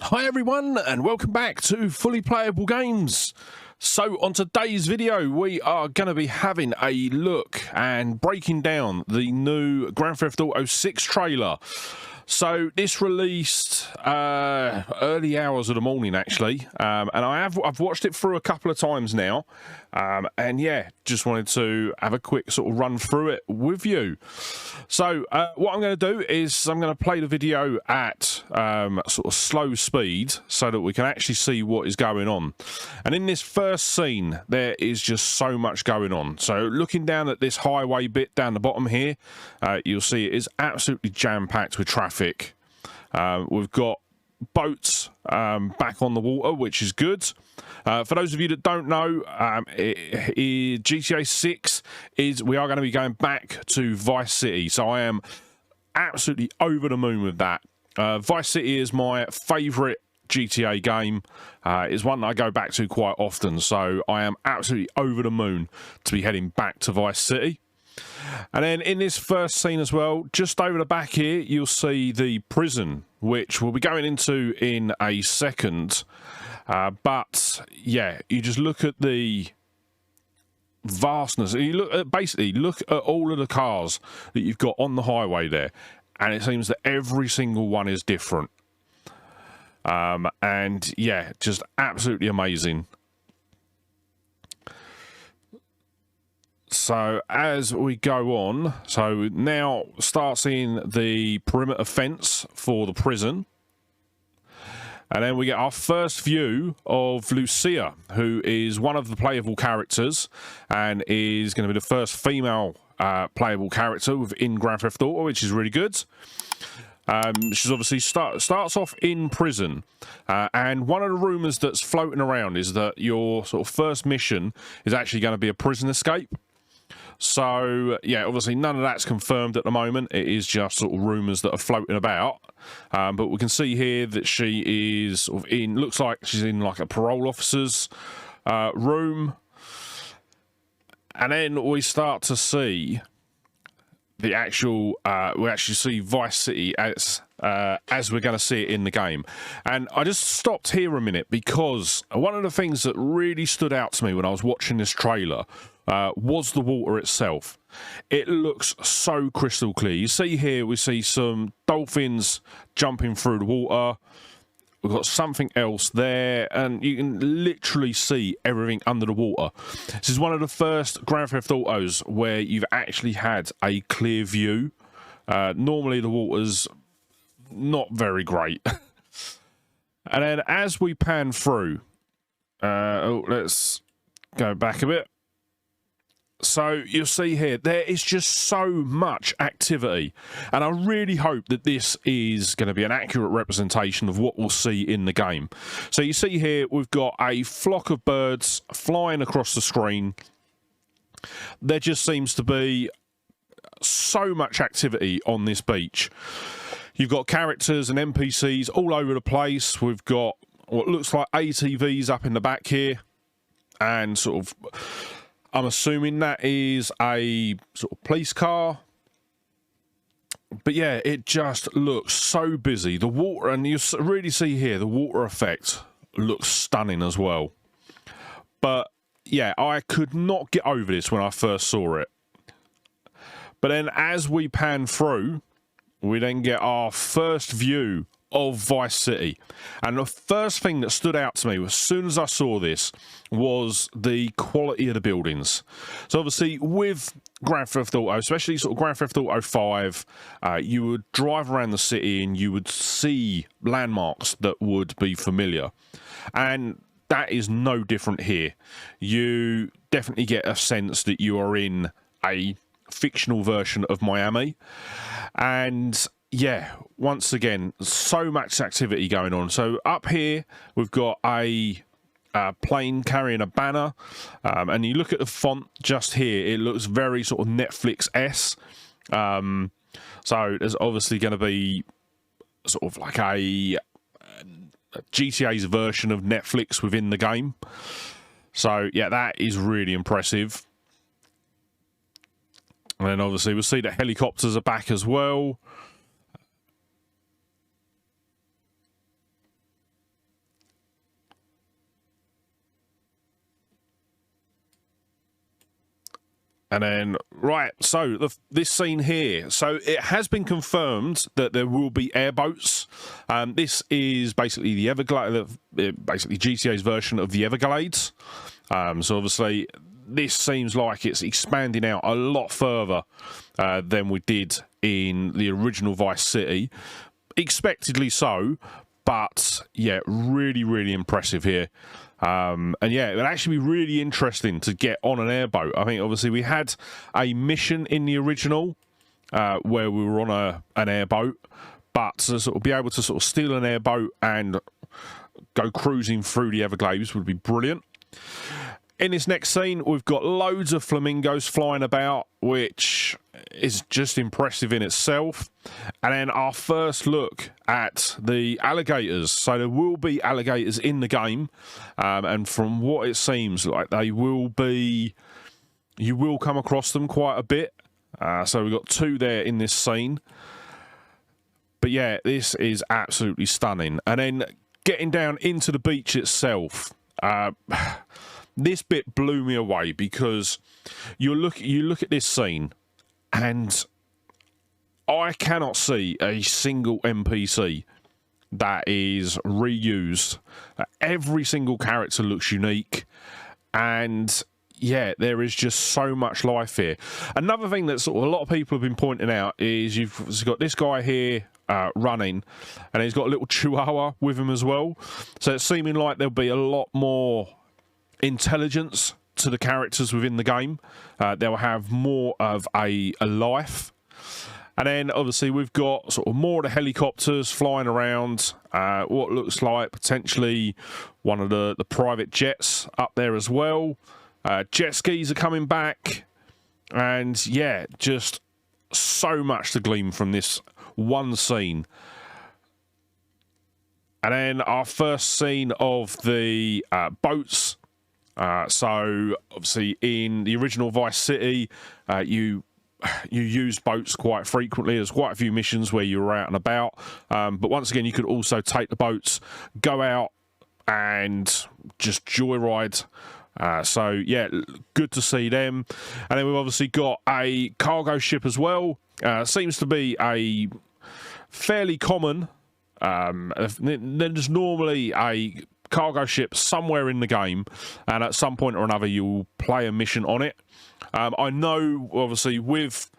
Hi everyone and welcome back to Fully Playable Games. So on today's video we are going to be having a look and breaking down the new Grand Theft Auto 6 trailer. So this released early hours of the morning actually, and I've watched it through a couple of times now, and yeah, just wanted to have a quick sort of run through it with you. So what I'm going to do is I'm going to play the video at sort of slow speed so that we can actually see what is going on. And in this first scene there is just so much going on. So looking down at this highway bit down the bottom here, you'll see it is absolutely jam-packed with traffic. We've got boats back on the water, which is good. For those of you that don't know, GTA 6 we are going to be going back to Vice City, so I am absolutely over the moon with that. Vice City is my favourite GTA game. It's one that I go back to quite often, so I am absolutely over the moon to be heading back to Vice City. And then in this first scene as well, just over the back here, you'll see the prison, which we'll be going into in a second. But yeah, you just look at the vastness. You look at, basically look at all of the cars that you've got on the highway there, and it seems that every single one is different. And yeah, just absolutely amazing. So as we go on, so now start seeing the perimeter fence for the prison. And then we get our first view of Lucia, who is one of the playable characters and is going to be the first female playable character within Grand Theft Auto, which is really good. She's obviously starts off in prison, and one of the rumours that's floating around is that your sort of first mission is actually going to be a prison escape. So yeah, obviously none of that's confirmed at the moment. It is just sort of rumours that are floating about. But we can see here that she is sort of looks like she's in like a parole officer's room. And then we start to see the actual, we actually see Vice City as we're going to see it in the game. And I just stopped here a minute because one of the things that really stood out to me when I was watching this trailer was the water itself. It looks so crystal clear. You see here, we see some dolphins jumping through the water. We've got something else there, and you can literally see everything under the water. This is one of the first Grand Theft Autos where you've actually had a clear view. Normally the water's not very great. And then as we pan through, let's go back a bit. So you'll see here, there is just so much activity, and I really hope that this is going to be an accurate representation of what we'll see in the game. So you see here, we've got a flock of birds flying across the screen. There just seems to be so much activity on this beach. You've got characters and NPCs all over the place. We've got what looks like ATVs up in the back here, and sort of, I'm assuming that is a sort of police car. But yeah, it just looks so busy. The water, and you really see here, the water effect looks stunning as well. But yeah, I could not get over this when I first saw it. But then as we pan through, we then get our first view of Vice City. And the first thing that stood out to me as soon as I saw this was the quality of the buildings. So obviously with Grand Theft Auto, especially sort of Grand Theft Auto 5, you would drive around the city and you would see landmarks that would be familiar. And that is no different here. You definitely get a sense that you are in a fictional version of Miami. And yeah, once again, so much activity going on. So up here, we've got a plane carrying a banner, and you look at the font just here, it looks very sort of Netflix-esque. So there's obviously going to be sort of like a GTA's version of Netflix within the game. So yeah, that is really impressive. And then obviously we'll see that helicopters are back as well. And then, right, so this scene here. So it has been confirmed that there will be airboats. This is basically the Everglades, basically GTA's version of the Everglades. So obviously, this seems like it's expanding out a lot further than we did in the original Vice City. Expectedly so, but yeah, really, really impressive here. And yeah, it would actually be really interesting to get on an airboat. I think obviously we had a mission in the original where we were on an airboat, but to sort of be able to sort of steal an airboat and go cruising through the Everglades would be brilliant. In this next scene, we've got loads of flamingos flying about, which is just impressive in itself. And then our first look at the alligators. So there will be alligators in the game. And from what it seems like, they will be... You will come across them quite a bit. So we've got 2 there in this scene. But yeah, this is absolutely stunning. And then getting down into the beach itself... This bit blew me away because you look at this scene and I cannot see a single NPC that is reused. Every single character looks unique and yeah, there is just so much life here. Another thing that sort of a lot of people have been pointing out is you've got this guy here running and he's got a little chihuahua with him as well. So it's seeming like there'll be a lot more intelligence to the characters within the game. They'll have more of a life. And then obviously we've got sort of more of the helicopters flying around, what looks like potentially one of the private jets up there as well. Jet skis are coming back, and yeah, just so much to glean from this one scene. And then our first scene of the boats. So obviously in the original Vice City, you used boats quite frequently. There's quite a few missions where you were out and about, but once again you could also take the boats, go out and just joyride. So yeah, good to see them. And then we've obviously got a cargo ship as well. Seems to be a fairly common, there's normally a cargo ship somewhere in the game, and at some point or another you'll play a mission on it. I know obviously with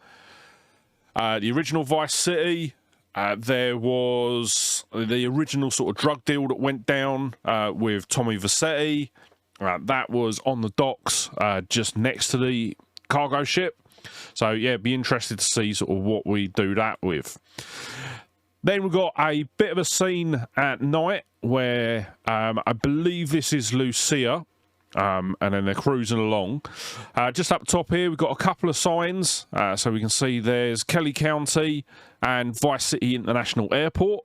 the original Vice City, there was the original sort of drug deal that went down with Tommy Vercetti. That was on the docks just next to the cargo ship. So yeah, be interested to see sort of what we do that with. Then we've got a bit of a scene at night where I believe this is Lucia, and then they're cruising along. Just up top here, we've got a couple of signs. So we can see there's Kelly County and Vice City International Airport.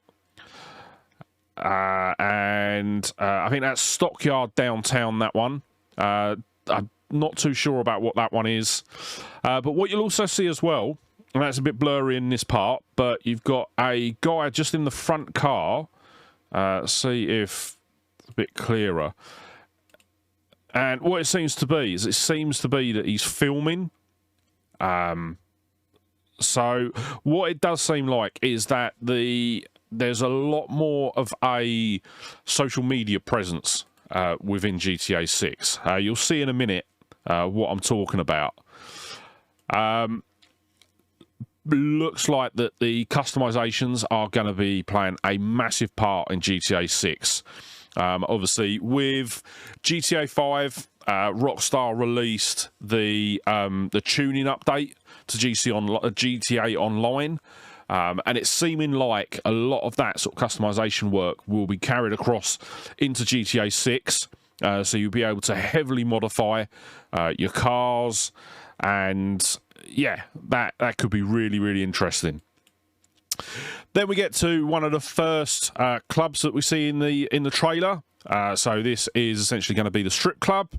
And I think that's Stockyard Downtown, that one. I'm not too sure about what that one is. But what you'll also see as well, and that's a bit blurry in this part, but you've got a guy just in the front car. See if it's a bit clearer. And what it seems to be is that he's filming. So what it does seem like is that there's a lot more of a social media presence within GTA 6. You'll see in a minute what I'm talking about. Looks like that the customizations are going to be playing a massive part in GTA 6. Obviously, with GTA 5, Rockstar released the tuning update to GTA Online, and it's seeming like a lot of that sort of customization work will be carried across into GTA 6. So you'll be able to heavily modify your cars, and yeah, that could be really, really interesting. Then we get to one of the first clubs that we see in the trailer. So this is essentially going to be the strip club,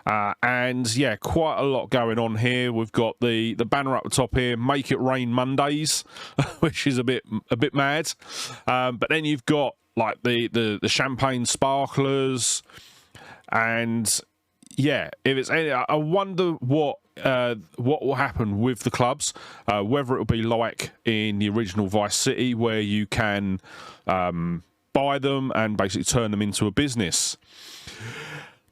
and yeah, quite a lot going on here. We've got the banner up the top here, "Make It Rain Mondays," which is a bit mad. But then you've got like the champagne sparklers, and yeah, if it's any, I wonder what what will happen with the clubs, whether it will be like in the original Vice City where you can buy them and basically turn them into a business.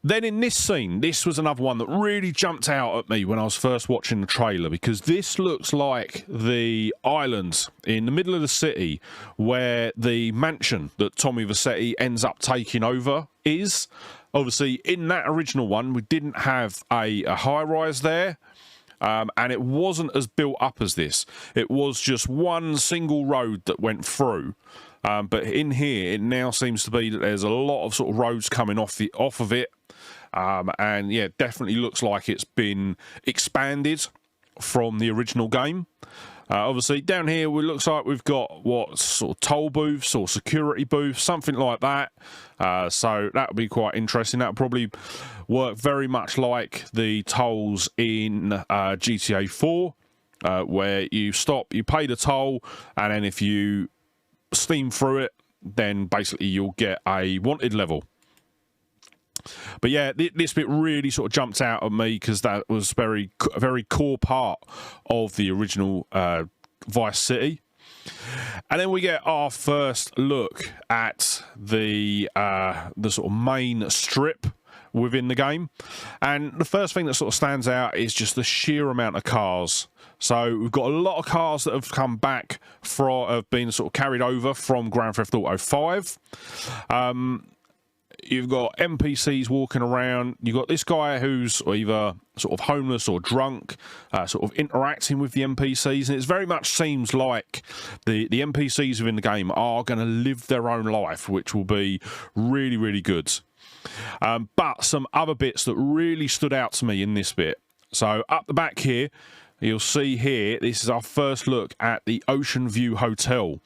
Then in this scene, this was another one that really jumped out at me when I was first watching the trailer, because this looks like the island in the middle of the city where the mansion that Tommy Vercetti ends up taking over is. Obviously, in that original one, we didn't have a high-rise there, and it wasn't as built up as this. It was just one single road that went through. But in here, it now seems to be that there's a lot of sort of roads coming off of it. And yeah, definitely looks like it's been expanded from the original game. Obviously, down here, it looks like we've got what sort of toll booths or security booths, something like that. So that would be quite interesting. That would probably work very much like the tolls in GTA 4, where you stop, you pay the toll, and then if you steam through it, then basically you'll get a wanted level. But yeah, this bit really sort of jumped out at me because that was a very core part of the original Vice City. And then we get our first look at the sort of main strip within the game. And the first thing that sort of stands out is just the sheer amount of cars. So we've got a lot of cars that have come back have been sort of carried over from Grand Theft Auto 5. You've got NPCs walking around. You've got this guy who's either sort of homeless or drunk, sort of interacting with the NPCs. And it very much seems like the NPCs within the game are going to live their own life, which will be really, really good. But some other bits that really stood out to me in this bit. So up the back here, you'll see here, this is our first look at the Ocean View Hotel.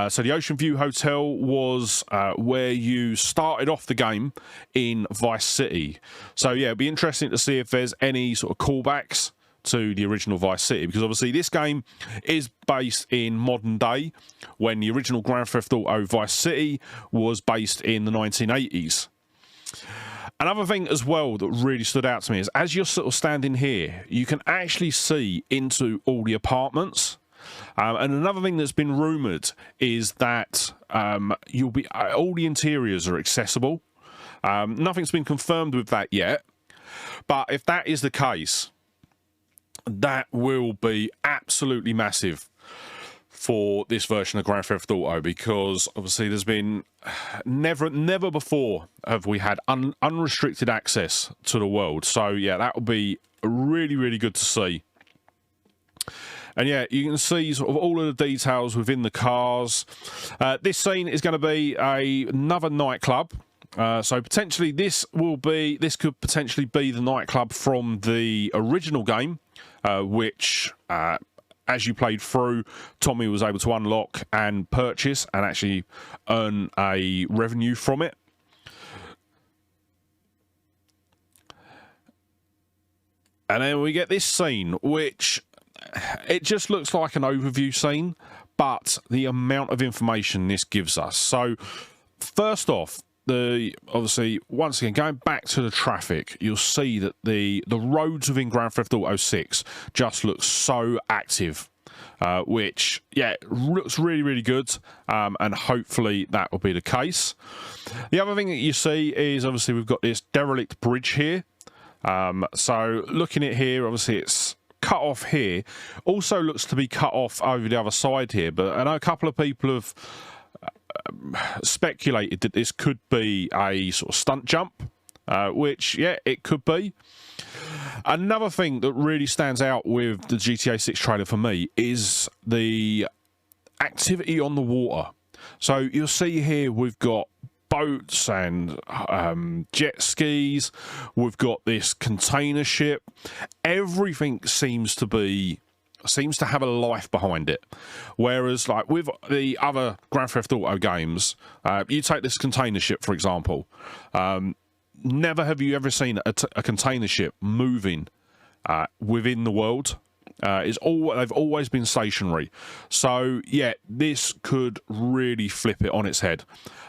So the Ocean View Hotel was where you started off the game in Vice City. So yeah, it'd be interesting to see if there's any sort of callbacks to the original Vice City, because obviously this game is based in modern day, when the original Grand Theft Auto Vice City was based in the 1980s. Another thing as well that really stood out to me is as you're sort of standing here, you can actually see into all the apartments. And another thing that's been rumoured is that all the interiors are accessible. Nothing's been confirmed with that yet, but if that is the case, that will be absolutely massive for this version of Grand Theft Auto, because obviously there's been never before have we had unrestricted access to the world. So yeah, that will be really, really good to see. And yeah, you can see sort of all of the details within the cars. This scene is going to be another nightclub. So potentially this could potentially be the nightclub from the original game, which as you played through, Tommy was able to unlock and purchase and actually earn a revenue from it. And then we get this scene, which it just looks like an overview scene, but the amount of information this gives us. So first off, obviously, once again, going back to the traffic, you'll see that the roads within Grand Theft Auto 6 just look so active, which, yeah, looks really, really good, and hopefully that will be the case. The other thing that you see is, obviously, we've got this derelict bridge here. So looking at here, obviously, it's cut off here. Also looks to be cut off over the other side here, but I know a couple of people have speculated that this could be a sort of stunt jump, which, yeah, it could be. Another thing that really stands out with the GTA 6 trailer for me is the activity on the water. So you'll see here we've got boats and jet skis. We've got this container ship. Everything seems to have a life behind it. Whereas, like, with the other Grand Theft Auto games, you take this container ship, for example. Never have you ever seen a container ship moving within the world. They've always been stationary. So, yeah, this could really flip it on its head.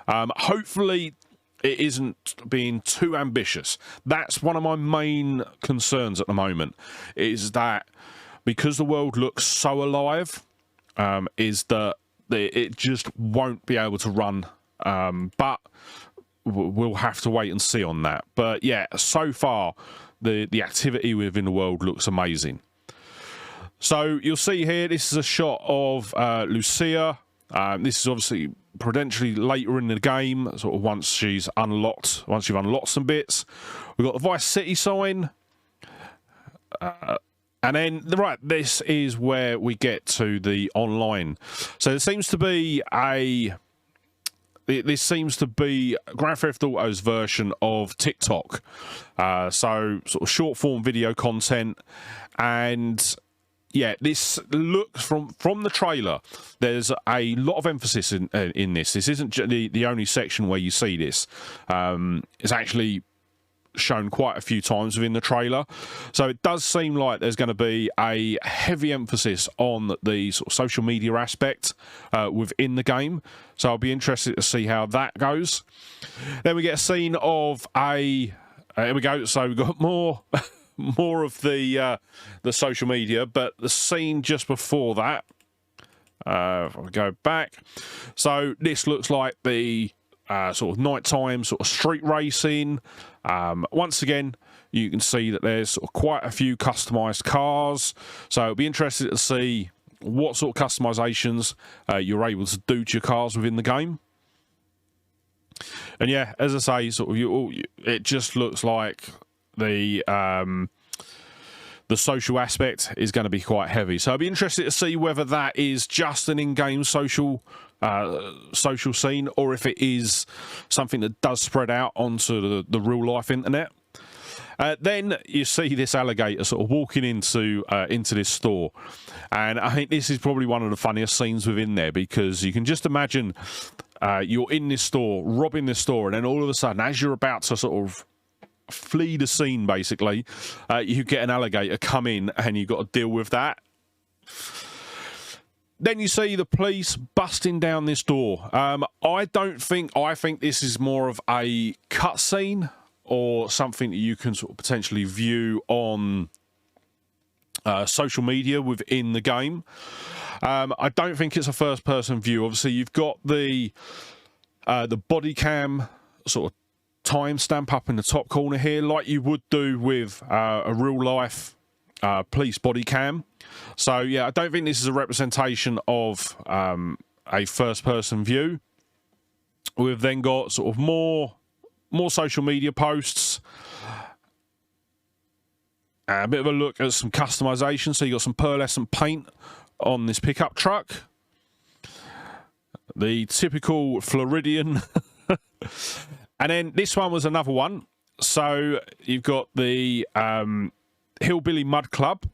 Hopefully, it isn't being too ambitious. That's one of my main concerns at the moment, is that because the world looks so alive, is that it just won't be able to run. But we'll have to wait and see on that. But yeah, so far, the activity within the world looks amazing. So you'll see here, this is a shot of Lucia. This is obviously prudentially later in the game, sort of once you've unlocked some bits. We've got the Vice City sign. And then, right, this is where we get to the online. So there seems to be this seems to be Grand Theft Auto's version of TikTok. So sort of short form video content. And yeah, this looks from the trailer. There's a lot of emphasis in this. This isn't the only section where you see this. It's actually shown quite a few times within the trailer, so it does seem like there's going to be a heavy emphasis on the sort of social media aspect within the game. So I'll be interested to see how that goes. Then we get a scene of here we go. So we've got more of the social media, but the scene just before that, if I go back, so this looks like the sort of nighttime sort of street racing. Once again, you can see that there's sort of quite a few customized cars, so it'll be interesting to see what sort of customizations you're able to do to your cars within the game. And yeah, as I say, sort of it just looks like the social aspect is going to be quite heavy. So I'll be interested to see whether that is just an in-game social scene, or if it is something that does spread out onto the real life internet. Then you see this alligator sort of walking into this store, and I think this is probably one of the funniest scenes within there, because you can just imagine you're in this store, robbing this store, and then all of a sudden, as you're about to sort of flee the scene, basically, you get an alligator come in, and you've got to deal with that. Then you see the police busting down this door. I think this is more of a cutscene, or something that you can sort of potentially view on social media within the game. I don't think it's a first-person view. Obviously, you've got the body cam sort of timestamp up in the top corner here, like you would do with a real-life police body cam. So yeah, I don't think this is a representation of a first-person view. We've then got sort of more social media posts, a bit of a look at some customization. So you got some pearlescent paint on this pickup truck, the typical Floridian. And then this one was another one. So you've got the Hillbilly Mud Club.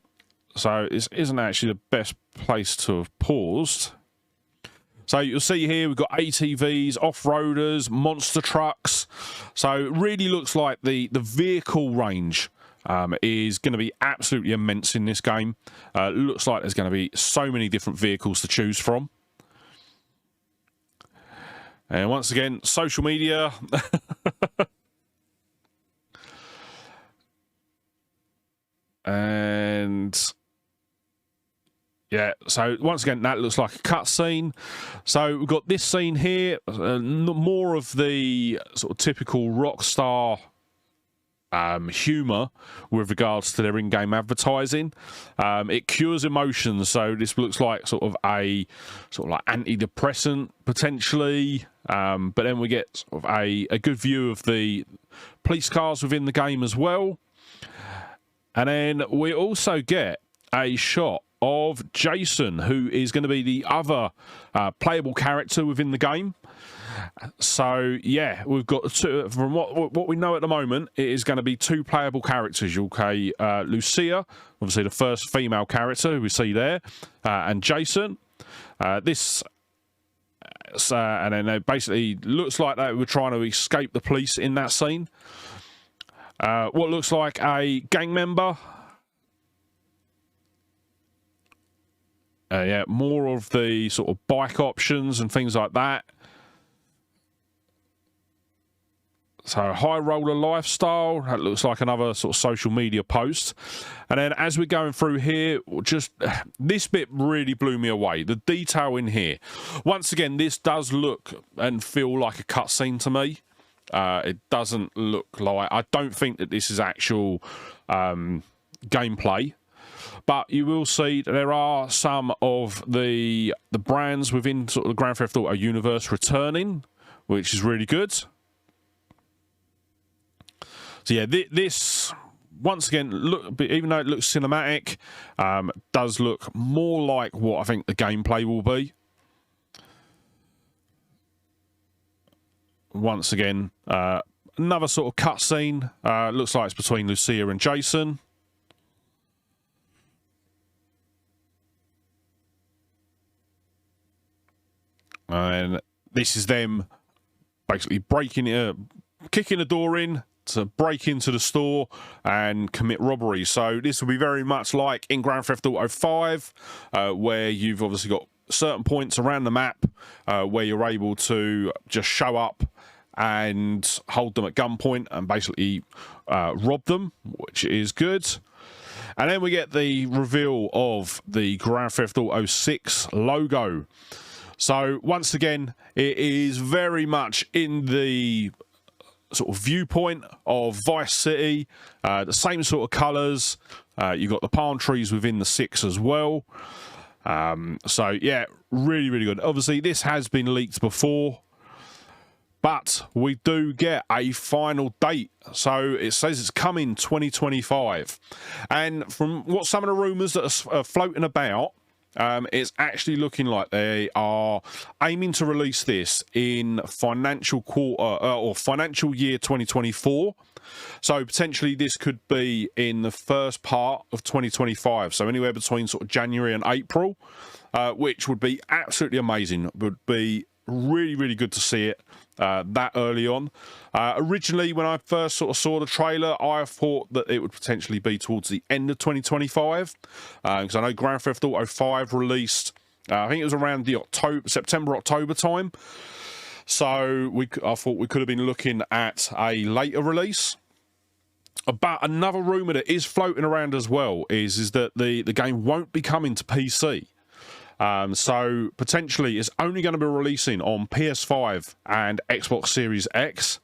So this isn't actually the best place to have paused. So you'll see here we've got ATVs, off-roaders, monster trucks. So it really looks like the vehicle range is going to be absolutely immense in this game. Looks like there's going to be so many different vehicles to choose from. And once again, social media. And yeah, so once again, that looks like a cutscene. So we've got this scene here, more of the sort of typical Rockstar humour with regards to their in-game advertising. It cures emotions, so this looks like sort of like antidepressant potentially. But then we get sort of a good view of the police cars within the game as well. And then we also get a shot of Jason, who is going to be the other playable character within the game. So yeah, we've got two, from what we know at the moment, it is going to be two playable characters. Okay, Lucia, obviously the first female character who we see there, and Jason. And then it basically looks like they were trying to escape the police in that scene. What looks like a gang member. Yeah, more of the sort of bike options and things like that. So High Roller Lifestyle, that looks like another sort of social media post. And then as we're going through here, just this bit really blew me away. The detail in here. Once again, this does look and feel like a cutscene to me. It doesn't look like... I don't think that this is actual gameplay. But you will see that there are some of the brands within sort of the Grand Theft Auto universe returning, which is really good. So yeah, this once again, even though it looks cinematic, does look more like what I think the gameplay will be. Once again, another sort of cutscene. Looks like it's between Lucia and Jason. And this is them basically kicking the door in to break into the store and commit robbery. So this will be very much like in Grand Theft Auto 5, where you've obviously got certain points around the map where you're able to just show up and hold them at gunpoint and basically rob them, which is good. And then we get the reveal of the Grand Theft Auto 6 logo. So once again, it is very much in the sort of viewpoint of Vice City, the same sort of colours. You've got the palm trees within the 6 as well. So yeah, really, really good. Obviously, this has been leaked before, but we do get a final date. So it says it's coming 2025. And from what some of the rumours that are floating about, it's actually looking like they are aiming to release this in financial year 2024. So potentially this could be in the first part of 2025. So anywhere between sort of January and April, which would be absolutely amazing. Would be really, really good to see it that early on. Originally, when I first sort of saw the trailer, I thought that it would potentially be towards the end of 2025, because I know Grand Theft Auto 5 released, I think it was around the September, October time. So I thought we could have been looking at a later release. But another rumour that is floating around as well is that the game won't be coming to PC. So potentially it's only going to be releasing on PS5 and Xbox Series X.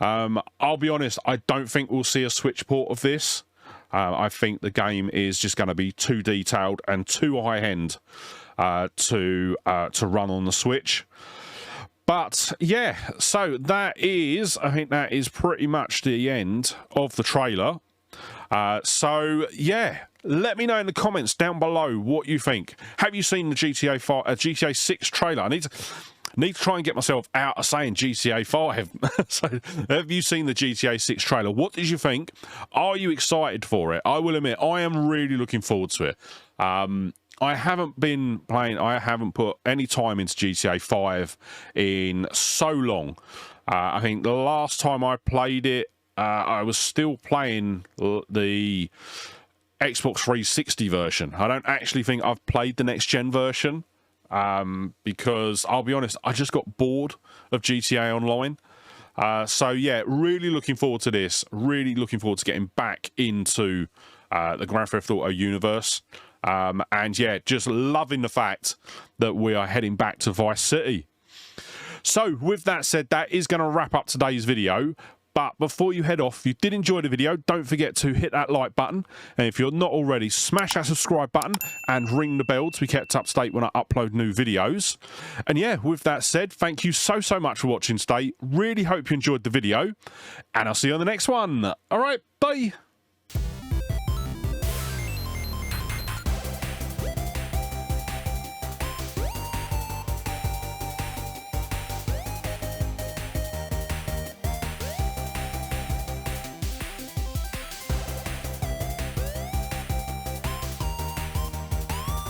I'll be honest, I don't think we'll see a Switch port of this. I think the game is just going to be too detailed and too high-end to run on the Switch. But yeah, so I think that is pretty much the end of the trailer. So yeah, let me know in the comments down below what you think. Have you seen the GTA 6 trailer? I need to try and get myself out of saying GTA 5. So have you seen the GTA 6 trailer? What did you think? Are you excited for it? I will admit, I am really looking forward to it. I haven't been playing, I haven't put any time into GTA 5 in so long. I think the last time I played it, I was still playing the Xbox 360 version. I don't actually think I've played the next gen version, because I'll be honest, I just got bored of GTA Online. So yeah, really looking forward to this. Really looking forward to getting back into the Grand Theft Auto universe. And yeah, just loving the fact that we are heading back to Vice City. So with that said, that is going to wrap up today's video. But before you head off, if you did enjoy the video, don't forget to hit that like button. And if you're not already, smash that subscribe button and ring the bell to be kept up to date when I upload new videos. And yeah, with that said, thank you so much for watching today. Really hope you enjoyed the video. And I'll see you on the next one. All right, bye.